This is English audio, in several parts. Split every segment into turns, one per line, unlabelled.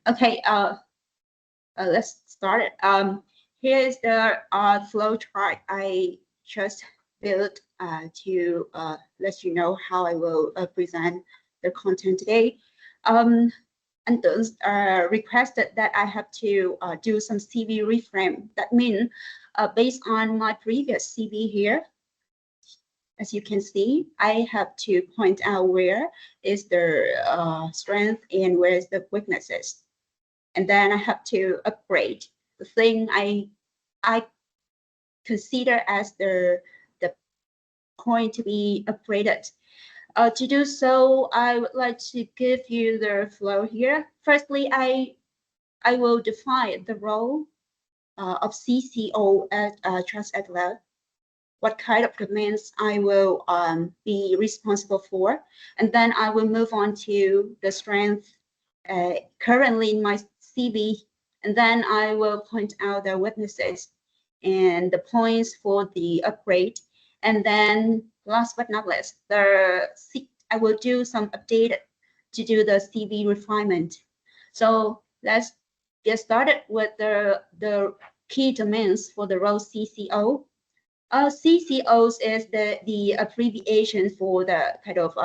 Okay, let's start it. Here's the flow chart I just built to let you know how I will present the content today. And those requested that I have to do some CV reframe. That means based on my previous CV here, as you can see, I have to point out where is the strength and where is the weaknesses. And then I have to upgrade the thing I consider as the point to be upgraded. To do so, I would like to give you the flow here. Firstly, I will define the role of CCO at Trust Atlas, what kind of domains I will be responsible for, and then I will move on to the strength currently in my CV, and then I will point out the weaknesses and the points for the upgrade, and then last but not least, I will do some updated to do the CV refinement. So let's get started with the key domains for the role CCO. CCOs is the abbreviation for the kind of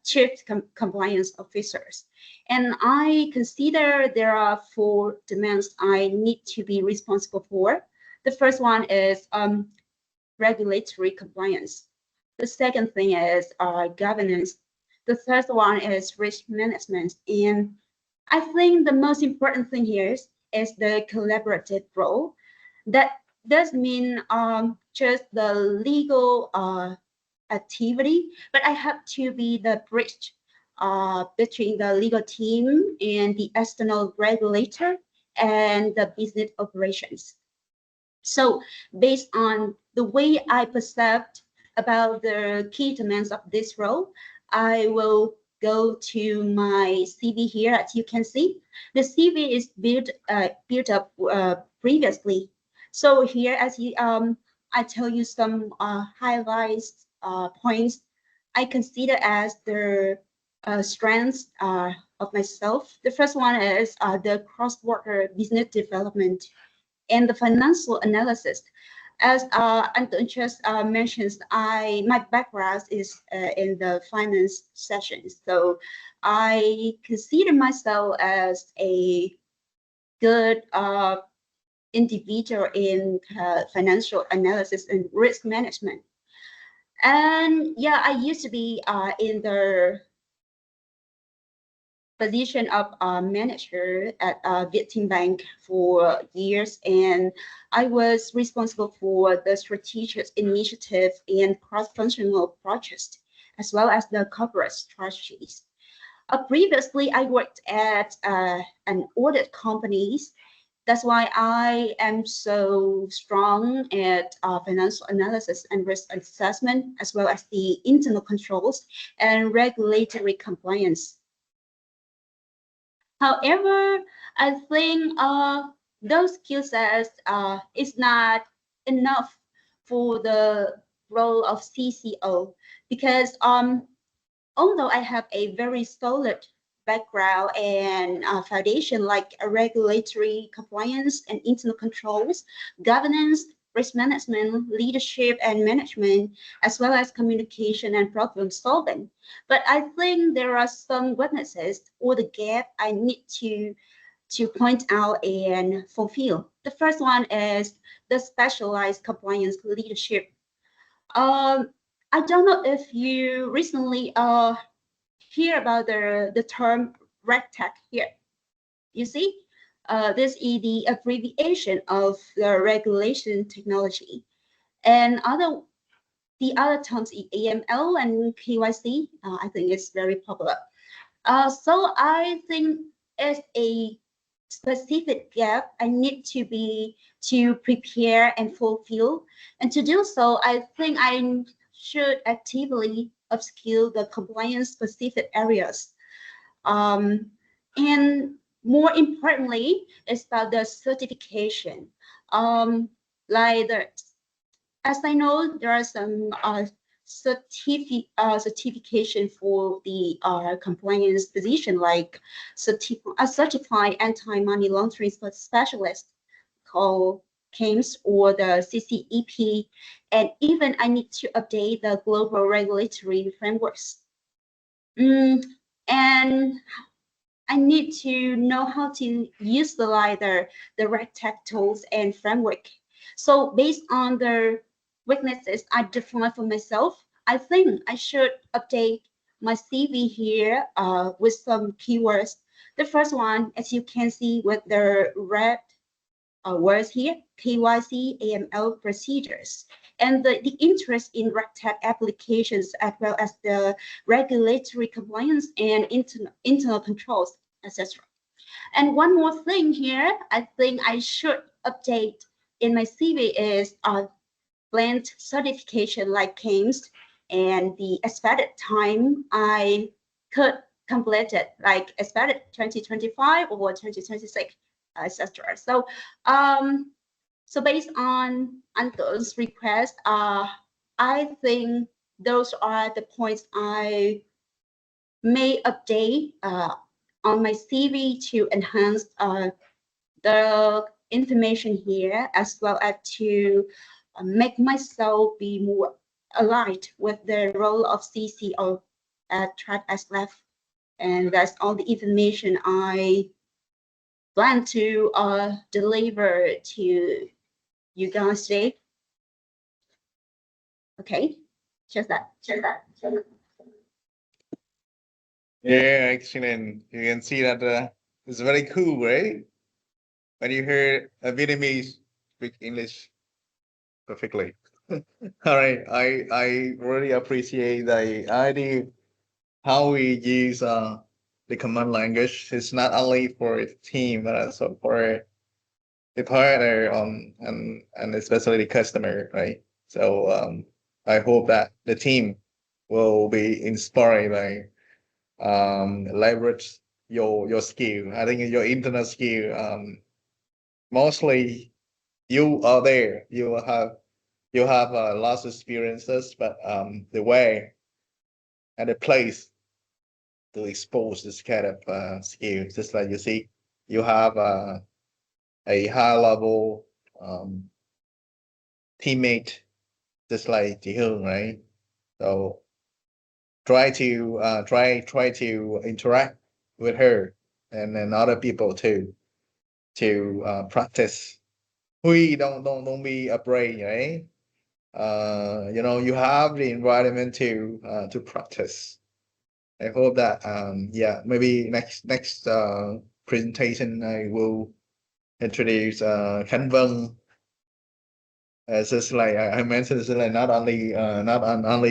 chief compliance officers. And I consider there are 4 demands I need to be responsible for. The first one is regulatory compliance. The second thing is governance. The third one is risk management. And I think the most important thing here is the collaborative role. That does mean just the legal activity, but I have to be the bridge between the legal team and the external regulator and the business operations. So based on the way I perceived about the key demands of this role, I will go to my CV here. As you can see, the CV is built up previously. So here, as you, I tell you some highlights points I consider as the strengths of myself. The first one is the cross-border business development and the financial analysis. As Anton just mentions, my background is in the finance sessions, so I consider myself as a good individual in financial analysis and risk management. And yeah, I used to be in the position of manager at Bank for years, and I was responsible for the strategic initiative and cross-functional projects, as well as the corporate strategies. Previously, I worked at an audit companies. That's why I am so strong at financial analysis and risk assessment, as well as the internal controls and regulatory compliance. However, I think those skill sets is not enough for the role of CCO, because although I have a very solid background and foundation like regulatory compliance and internal controls, governance, risk management, leadership and management, as well as communication and problem solving. But I think there are some weaknesses or the gap I need to point out and fulfill. The first one is the specialized compliance leadership. I don't know if you recently hear about the term RegTech here. You see, this is the abbreviation of the regulation technology. And the other terms, AML and KYC, I think it's very popular. So I think it's a specific gap I need to prepare and fulfill. And to do so, I think I should actively upskill the compliance specific areas. And more importantly, it's about the certification. Like as I know, there are some certification for the compliance position, like a certified anti-money laundering specialist called CAMS or the CCEP, and even I need to update the global regulatory frameworks. And I need to know how to use the RegTech tools and framework. So based on the weaknesses I define for myself, I think I should update my CV here with some keywords. The first one, as you can see with the red words here, KYC, AML procedures, and the interest in RegTech applications, as well as the regulatory compliance and internal controls, etc. And one more thing here, I think I should update in my CV is blend certification like CAMS and the expected time I could complete it, like expected 2025 or 2026, etc. So based on those requests, I think those are the points I may update on my CV to enhance the information here, as well as to make myself be more aligned with the role of CCO at Track SLF. And that's all the information I plan to deliver to you guys today. Okay, just that.
Yeah, excellent. You can see that it's very cool, right? When you hear a Vietnamese speak English perfectly. All right, I really appreciate the idea how we use the command language. It's not only for the team but also for the partner and especially the customer, right? So I hope that the team will be inspired by leverage your skill. I think your internet skill mostly you are there. You have lots of experiences, but the way and the place to expose this kind of skill, just like you see, you have a high level teammate, just like Ji-Hương, right? So try to interact with her and then other people too to practice. We don't be afraid, right? You know, you have the environment to practice. I hope that yeah, maybe next presentation I will introduce Khánh Vân. Just like I mentioned, it's like not only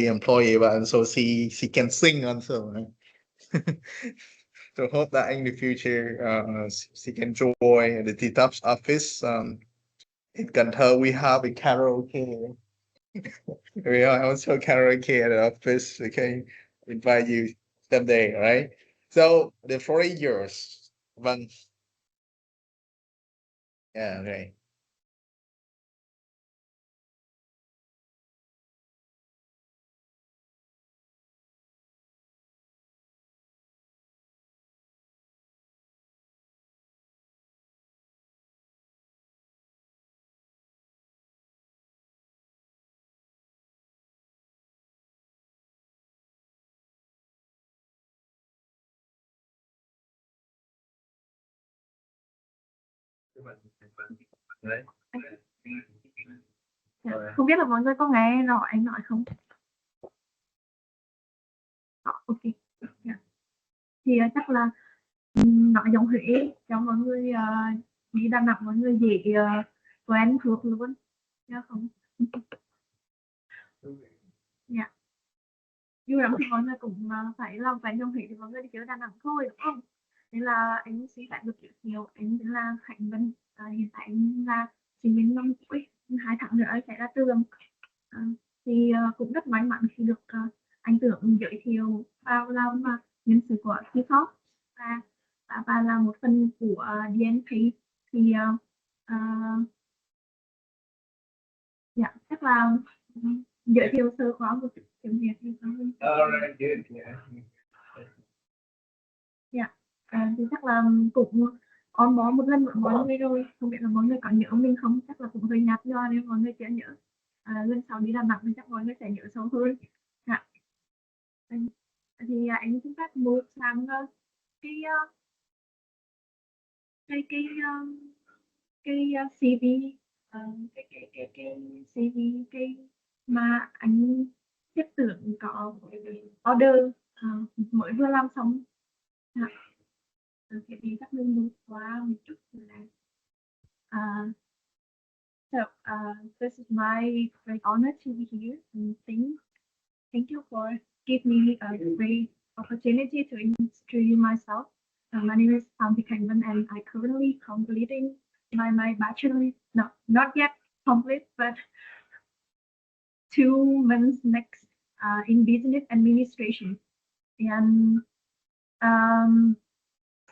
employee but also she can sing also. Right? So hope that in the future she can join the Titops office. In Cần Thơ we have a karaoke. We are also karaoke at the office. We can invite you someday, right? So the 4 years. Vâng. Yeah, okay.
Không biết là mọi người có nghe rõ anh nói không? Ok. Thì chắc là nói giọng Huế cho mọi người đi Đà Nẵng mọi người dễ quen thuộc luôn, nhớ không? Dạ. Dù lắm thì mọi người cũng phải làm quen giọng Huế thì mọi người đi chơi Đà Nẵng thôi, đúng không? Nên là anh xin phép được giới thiệu, anh tên là Khánh Vân, hiện tại anh là sinh viên năm cuối, 2 tháng nữa anh sẽ ra trường. Thì cũng rất may mắn khi được anh Tưởng giới thiệu vào làm nhân sự của Titops và là một phần của DNP. Thì dạ chắc là giới thiệu sơ qua một chút tiếng Việt thì sao hơn. Thì chắc là cũng on board một lần với mọi người rồi, không biết là mọi người có nhớ mình không, chắc là cũng hơi nhạt nhòa nên mọi người chưa nhớ. Lần sau đi Đà Nẵng thì chắc mọi người sẽ nhớ sâu hơn. Thì anh xin phép move sang cái CV, cái CV mà anh thiết tưởng có order mới vừa làm xong. Thì chắc mình move qua một chút là so this is my great honor to be here, and thank you for giving me a great opportunity to introduce myself. My name is Harlie and I currently completing my bachelor. No, not yet complete, but 2 months next in business administration. And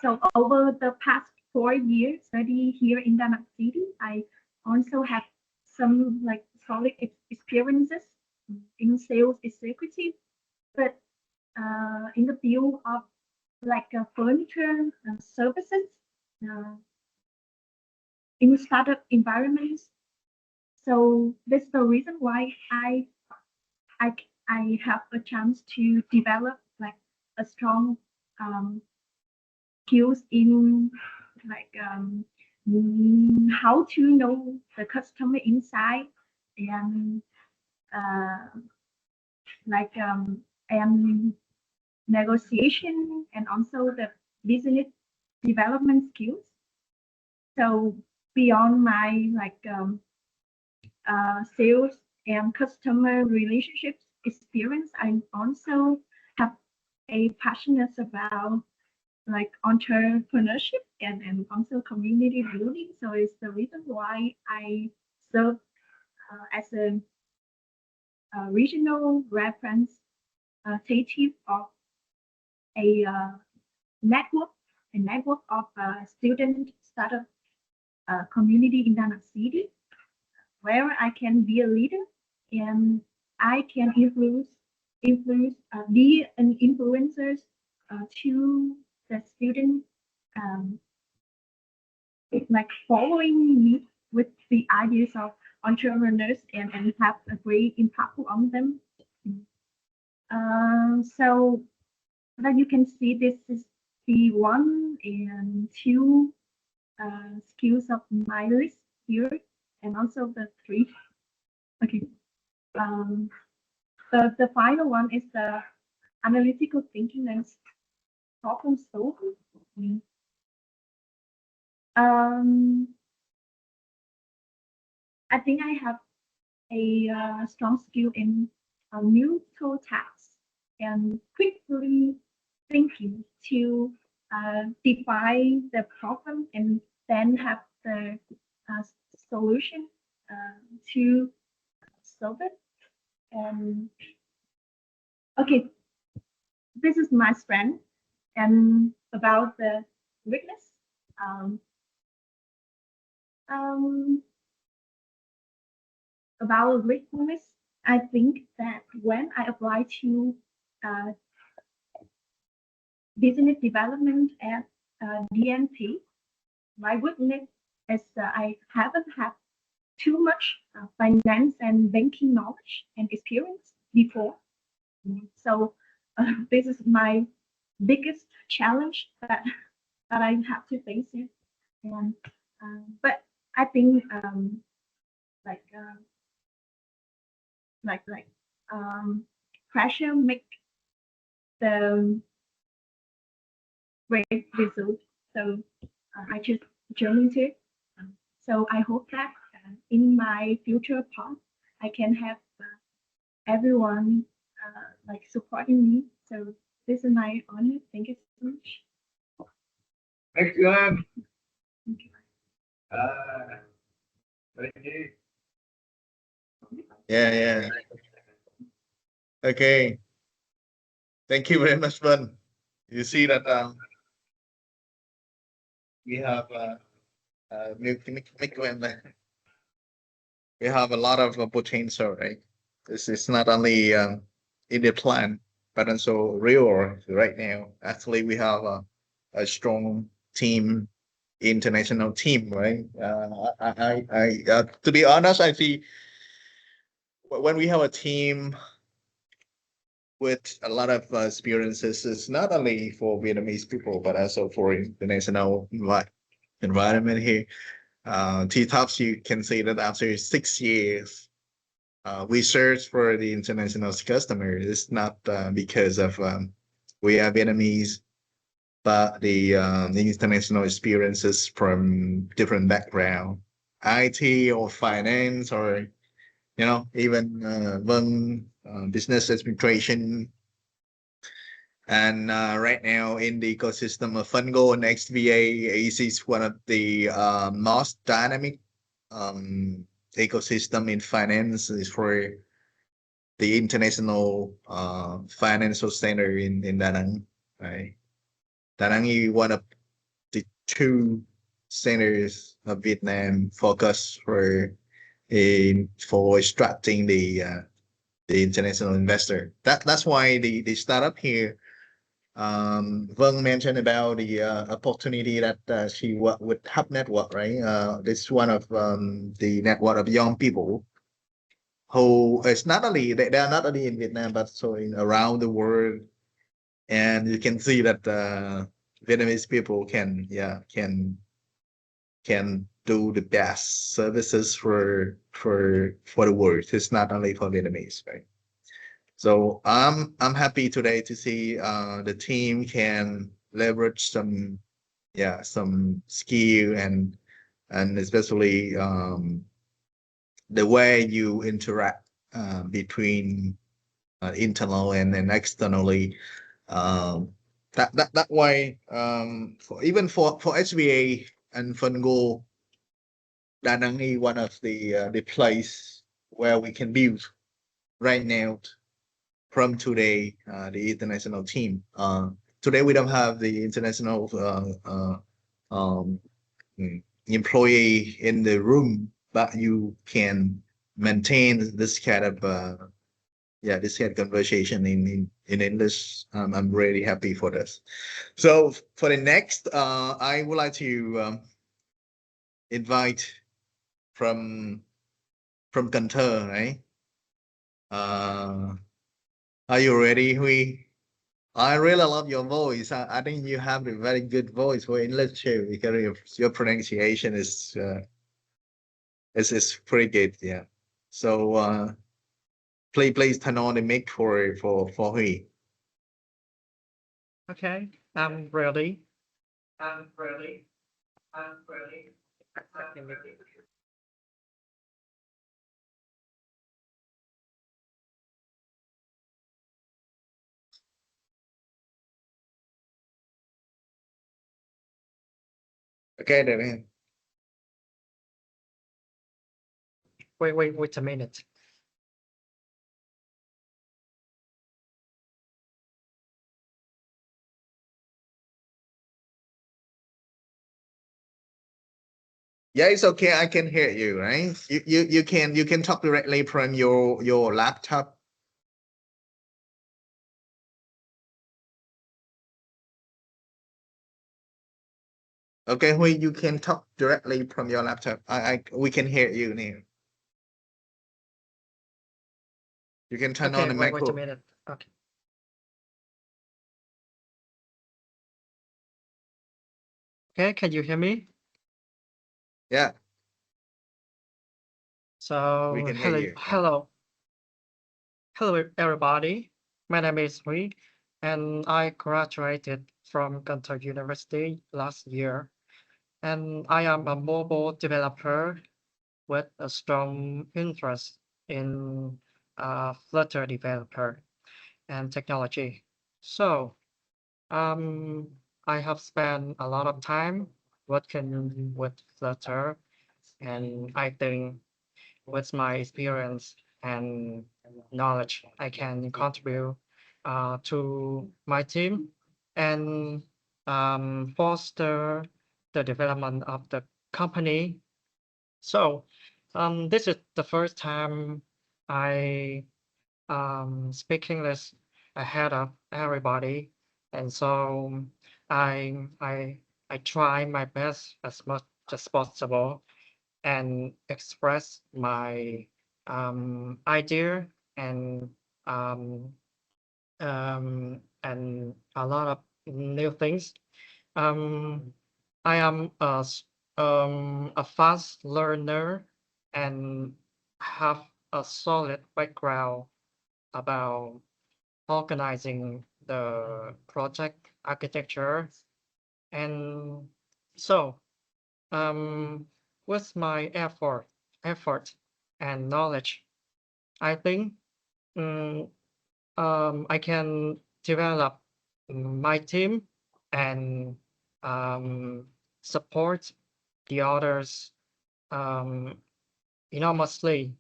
so over the past 4 years study here in Đà Nẵng City, I also have some like solid experiences in sales executive, but in the field of like furniture services in startup environments. So that's the reason why I have a chance to develop like a strong skills in like how to know the customer inside and like and negotiation and also the business development skills. So beyond my like sales and customer relationships experience, I also have a passion about like entrepreneurship and also community building. So it's the reason why I serve as a regional representative of a network of student startup community in Đà Nẵng City, where I can be a leader and I can be an influencer to the student, like following me with the ideas of entrepreneurs and have a great impact on them. So that you can see, this is the 1 and 2 skills of my list here, and also the 3. Okay. The final one is the analytical thinking and problem solving. I think I have a strong skill in neutral tasks and quickly thinking to define the problem and then have the solution to solve it. And okay, this is my strength. And about the weakness, about weakness, I think that when I apply to business development at DNP, my weakness is I haven't had too much finance and banking knowledge and experience before. So this is my biggest challenge that I have to face it. And but I think pressure make the great result. So I just journey to it. So I hope that in my future path, I can have everyone like supporting me. So this is my honor. Thank you so much.
Thank you, An.
Thank you.
Yeah. Okay. Thank you very much, Vân. You see that we have we have a lot of potential, right? It's not only in the plan, but also real right now. Actually, we have a strong team, international team, right? To be honest, I see when we have a team with a lot of experiences, it's not only for Vietnamese people, but also for international environment here. Titops, you can say that after 6 years, we search for the international customer. It's not because of we are Vietnamese, but the international experiences from different background, IT or finance, or even business administration. And right now in the ecosystem of Fungo and HVA, AC is one of the most dynamic ecosystem in finance is for the international financial center in Da Nang, right? Da Nang is one of the two centers of Vietnam focused for extracting the international investor. That's why the startup here. Vâng mentioned about the opportunity that she worked with Hub Network, right? This is one of the network of young people who is not only they are not only in Vietnam but so in around the world, and you can see that Vietnamese people can do the best services for the world. It's not only for Vietnamese, right? So I'm happy today to see the team can leverage some skill and especially the way you interact between internal and externally. That way even for HVA and Fungo, Da Nang is one of the place where we can build right now from today, the international team. Today we don't have the international employee in the room, but you can maintain this kind of this kind of conversation in English. I'm really happy for this. So for the next, I would like to invite from Cần Thơ, right? Are you ready, Huy? I really love your voice. I think you have a very good voice for English too, because your pronunciation is pretty good. Yeah. So please turn on the mic for Huy.
Okay, I'm ready.
Okay, then.
Wait a minute.
Yeah, it's okay. I can hear you, right? You can talk directly from your laptop. Okay, Huy, you can talk directly from your laptop. We can hear you now. You can turn on
Okay,
the
wait a
micro.
minute. Okay. Okay, can you hear me?
Yeah,
So
we can hear you.
hello everybody. My name is Huy, and I graduated from Cần Thơ University last year, and I am a mobile developer with a strong interest in Flutter developer and technology. So I have spent a lot of time working with Flutter, and I think with my experience and knowledge, I can contribute to my team and foster the development of the company. So this is the first time I speak English ahead of everybody, and so I I I try my best as much as possible and express my idea and um, and a lot of new things. Um, I am a fast learner and have a solid background about organizing the project architecture. And so, um, with my effort and knowledge, I think mm, I can develop my team and support the others um, enormously.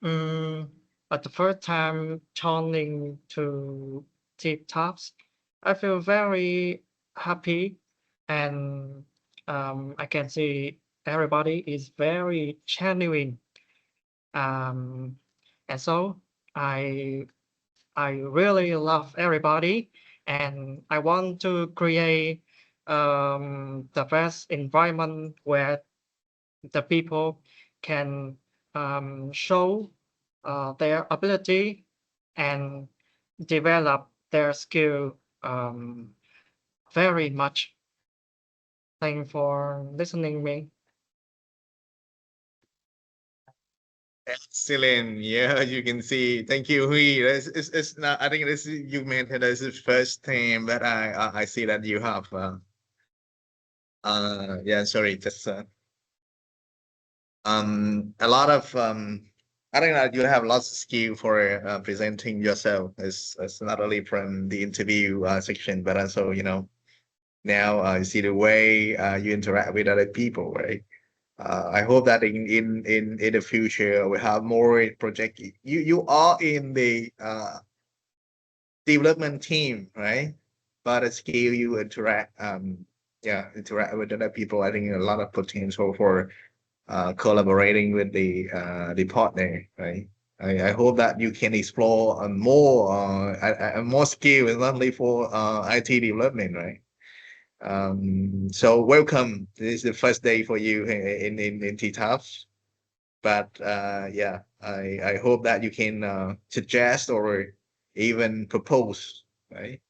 Mm, at the first time turning to Titops, I feel very happy, and I can see everybody is very genuine. Um, and so I I really love everybody, and I want to create the best environment where the people can show their ability and develop their skill very much. Thank you for listening me.
Excellent. Yeah, you can see. Thank you, Hui. It's not. I think this is, you mentioned this is first time that I see that you have. Yeah. Sorry. Just a lot of I think that you have lots of skill for presenting yourself as not only from the interview section, but also now you see the way you interact with other people, right? I hope that in the future we have more project. You are in the development team, right? But the skill you interact, interact with other people. I think a lot of potential for collaborating with the partner, right? I hope that you can explore more skill, and not only for IT development, right? So welcome. This is the first day for you in T-Tops. But yeah, I hope that you can suggest or even propose, right?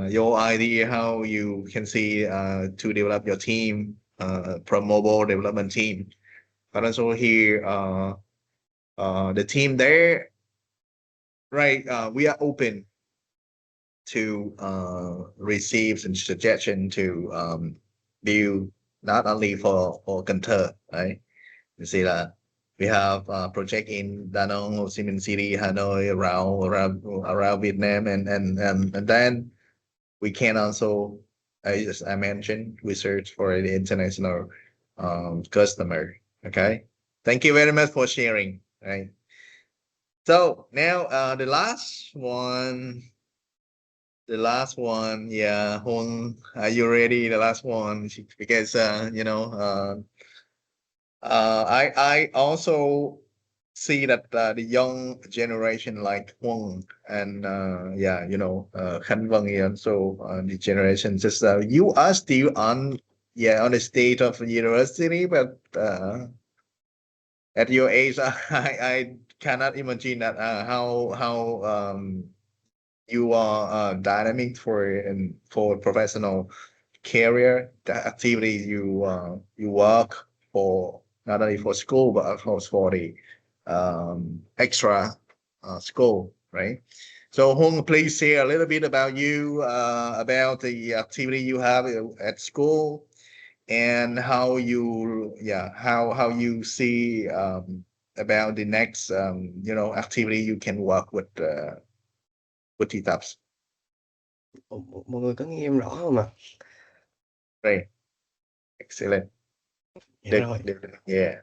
Your idea how you can see to develop your team from mobile development team. But also here, the team there, right? We are open to receive some suggestion to build not only for Cần Thơ, right? You see that we have a project in Da Nang, Ho Chi Minh City, Hanoi, around Vietnam, and then we can also, as I mentioned, we search for the international customer. Okay, thank you very much for sharing. Right. So now the last one. The last one, yeah, Hong, are you ready? The last one, because I also see that the young generation like Hong and Khanh Vân here, so the generation just you are still on the state of university, but at your age, I cannot imagine that how you are dynamic for professional career, the activities you work for, not only for school but of course for the extra school, right? So Hung, please share a little bit about you, about the activity you have at school, and how you see about the next activity you can work with Titops.
Mọi người có nghe em rõ không ạ?
Great. Excellent.
Dạ
Được,
rồi.
được, yeah.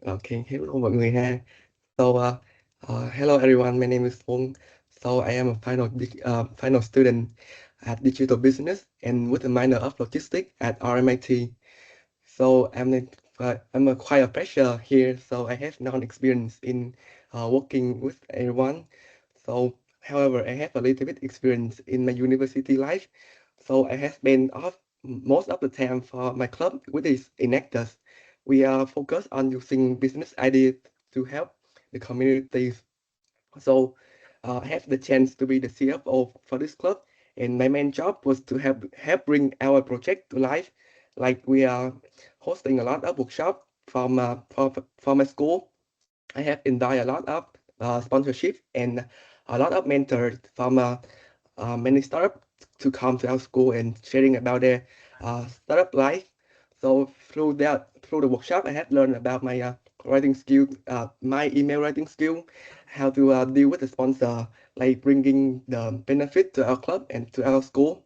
Okay, hello mọi người ha. So, hello everyone, my name is Phong. So I am a final student at Digital Business and with a minor of Logistics at RMIT. So I'm quite a fresher here, so I have no experience in working with everyone. So, however, I have a little bit experience in my university life. So I have spent most of the time for my club, which is Enactors. We are focused on using business ideas to help the communities. So I have the chance to be the CFO for this club, and my main job was to help bring our project to life. Like we are hosting a lot of workshops for my school. I have enjoyed a lot of sponsorship and a lot of mentors from many startups to come to our school and sharing about their startup life. So through the workshop, I have learned about my writing skill, my email writing skill, how to deal with the sponsor, like bringing the benefit to our club and to our school.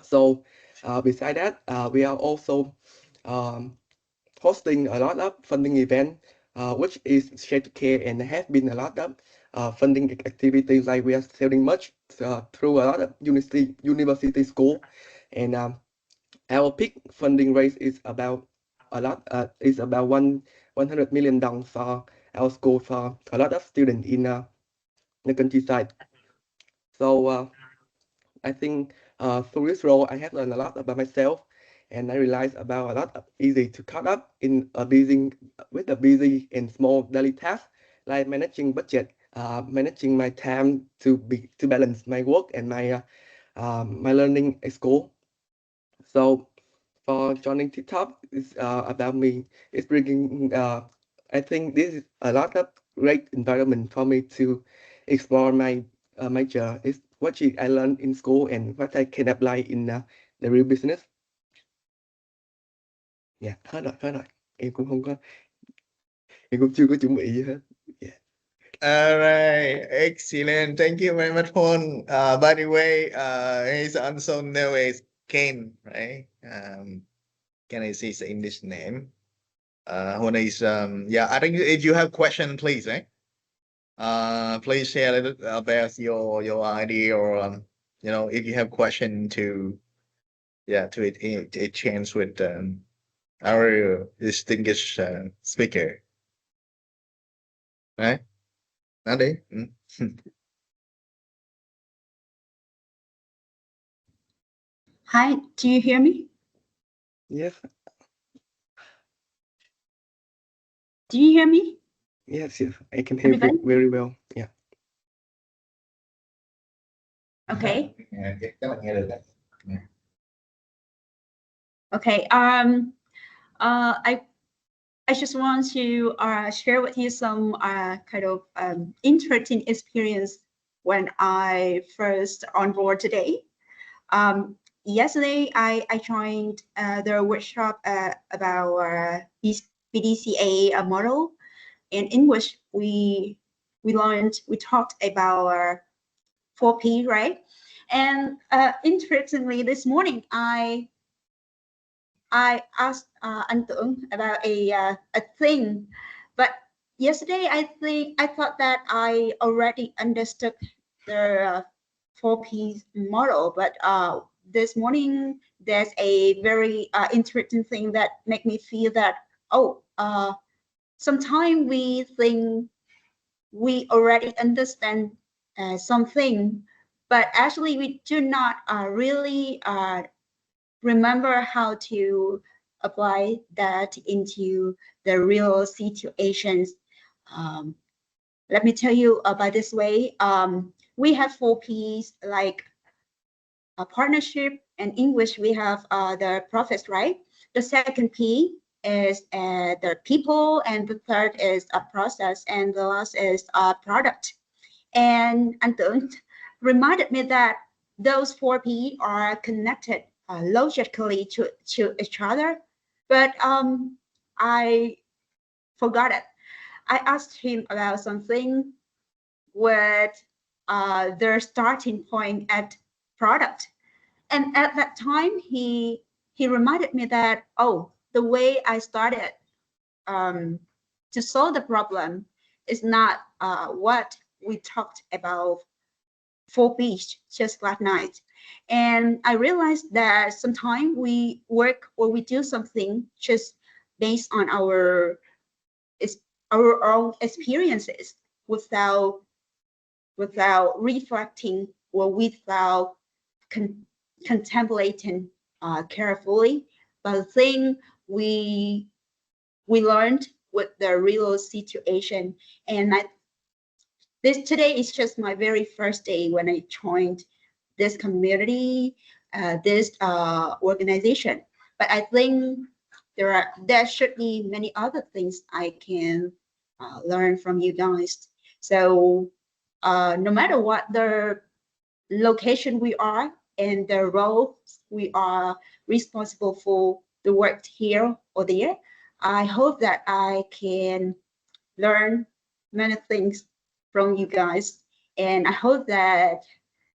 So beside that, we are also um, hosting a lot of funding event, which is share to care, and there have been a lot of funding activities, like we are selling merch through a lot of university school, and our peak funding raise is about is about $100 million for our school for a lot of students in the countryside. So I think through this role, I have learned a lot about myself, and I realized about a lot of easy to caught up in a busy and small daily tasks, like managing budget, managing my time to balance my work and my learning at school. So for joining Titops is about me. It's bringing. I think this is a lot of great environment for me to explore my major. Is what I learned in school and what I can apply in the real business. Yeah, hết rồi. Em cũng chưa có chuẩn bị gì hết. Yeah.
All right, excellent. Thank you very much, Hon. By the way, his also known as Ken, right? Ken is his English name. Hon is yeah. I think if you have question, please, right? Please share a little about your idea, or if you have question to exchange with our distinguished speaker, right? Nadi.
Hi, do you hear me?
Yes,
Do you hear me?
yes. I can hear you very well. Yeah.
Okay.
Các bạn nghe được đấy.
Okay. I just want to share with you some kind of interesting experience when I first on board today. Yesterday, I joined the workshop about BDCA model. In English, we talked about 4P, right? And interestingly, this morning I asked anh Tưởng about a thing, but yesterday I thought that I already understood the 4P model, but this morning there's a very interesting thing that make me feel that sometimes we think we already understand something, but actually we do not really remember how to apply that into the real situations. Let me tell you by this way, we have 4Ps like a partnership. In English, we have the profits, right? The second P is the people, and the third is a process, and the last is a product. And anh Tưởng reminded me that those 4P are connected logically to each other, but I forgot it. I asked him about something with their starting point at product, and at that time he reminded me that the way I started to solve the problem is not what we talked about for beach just last night. And I realized that sometimes we work or we do something just based on our own experiences. without reflecting or without contemplating carefully. But I think we learned with the real situation, and this today is just my very first day when I joined this community, this organization. But I think there should be many other things I can learn from you guys. So no matter what the location we are and the roles we are responsible for, the work here or there, I hope that I can learn many things from you guys, and I hope that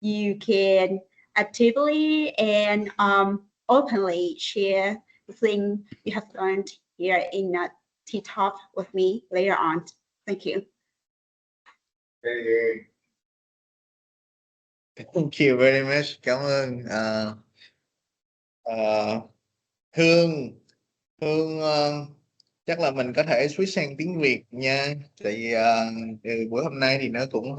you can actively and openly share the thing you have learned here in T-Top with me later on. Thank you.
Thank you very much. Cảm ơn Hương. Hương chắc là mình có thể switch sang tiếng Việt nha. Tại vì buổi hôm nay thì nó cũng